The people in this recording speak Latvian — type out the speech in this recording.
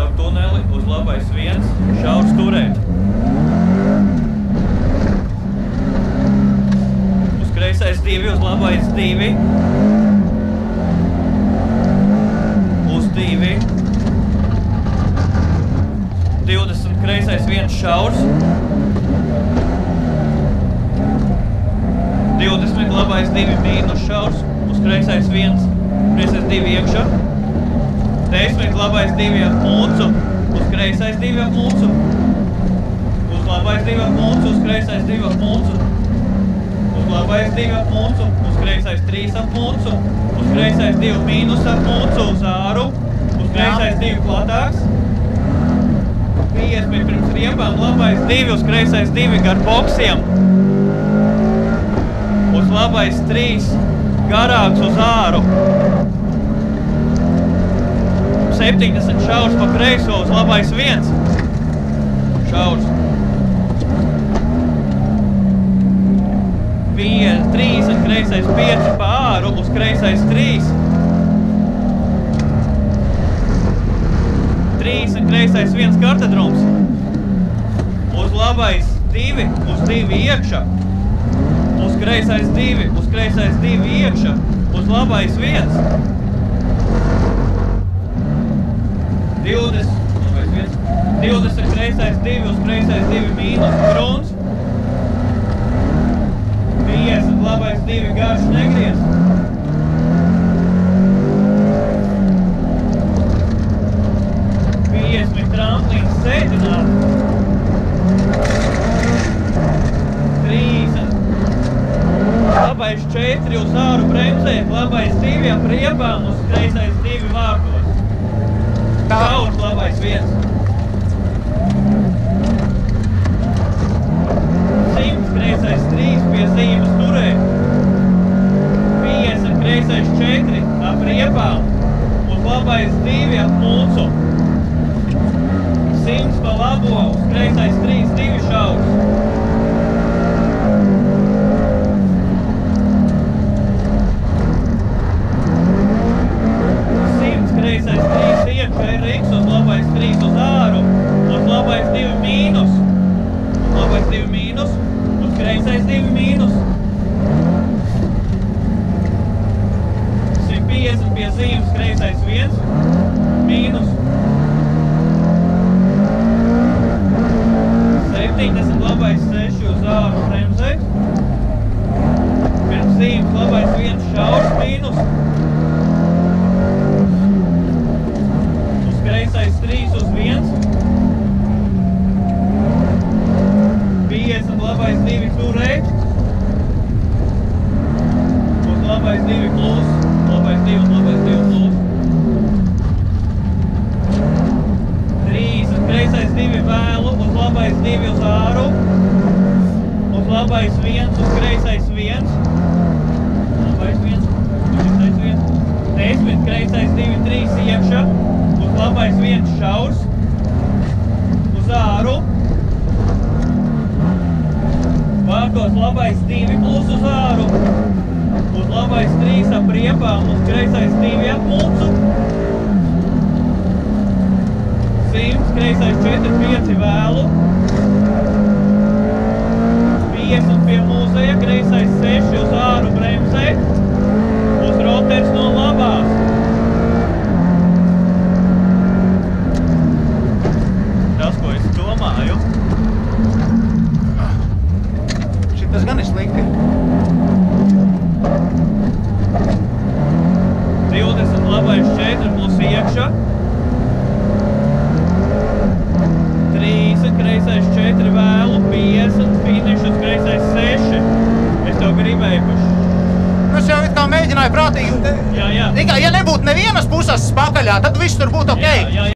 caur tuneli uz labais 1, šaurs turēt. Uz kreisais 2, uz labais 2. Uz 2. 20, kreisais 1, šaurs. 20, labais 2, mīnus, šaurs. Uz kreisais 1, kreisais 2 iekšā. 10, labais 2 ap mūcu, uz kreisais 2 ap mūcu. Uz labais 2 ap mūcu, uz kreisais 2 ap mūcu. Uz labais 2 ap mūcu, uz kreisais 3 ap mūcu. Uz kreisais 2 mīnus ap mūcu, uz āru. Uz kreisais 2 platāks. 50 pirms riepām, labais 2, uz kreisais 2 gar boksiem. Uz labais 3 garāks uz āru. 70 šaurs pa kreiso, uz labais 1. Šaurs. 30 kreisais 5 pa āru, uz kreisais 3. 30 kreisais 1 kartedrums. Uz labais 2, uz 2 iekšā. Uz kreisais 2, uz kreisais 2 iekšā. Uz labais 1. 20 kreisais 2, uz kreisais 2 mīnus, gruns. 50 labais 2 garš negriez. 50 tramplīns sēdināt. 30 labais 4 uz āru bremzēt, labais 2 ap riebām, uz kreisais 2 vārtos. Šaurs, labais 1. 100 kreisais 3 pie zīmes turēt. 50 kreisais 4 ap riebām, uz labais 2 ap mūcu. 100 pa labo, uz kreisais 3, 2 šaurs. 100 kreisais 3 iekšā ir riks, uz labais 3 uz āru, uz labais 2 mīnus. Uz labais 2 mīnus, uz kreisais 2 mīnus. 150 pie zīmes, kreisais 1, mīnus. 70 labais 6 uz āru bremzēt. Pirms zīmes labais 1 šaurs, mīnus. Uz kreisais 3 uz 1. 50 labais 2 turēt. Uz labais 2 plus, labais 2 un labais 2 plus. 30 kreisais 2 vēlu, uz labais 2 uz āru. Uz labais 1, uz kreisais 1. Labais 1, kreisais 1. 10 kreisais 2, 3 iekšā. Uz labais 1 šaurs. Uz āru. Vārtos labais 2 plus uz āru. Uz labais 3 ap riepām, uz kreisais 2 ap mūcu. 100 kreisais 4, 5 vēlu. 50 pie mūzeja, kreisais 6 uz āru bremzē. Uz roters no labās. Tas, ko es domāju. Šitas gan ir slikti. 20 labais 4 plus iekšā. 30 kreisais 4 vēlu, 50 finišus kreisais 6. Es tev gribēju paši. Es jau it kā mēģināju prātīgi. Jā. Tikai, ja nebūtu nevienas puses pakaļā, tad viss tur būtu ok. Jā.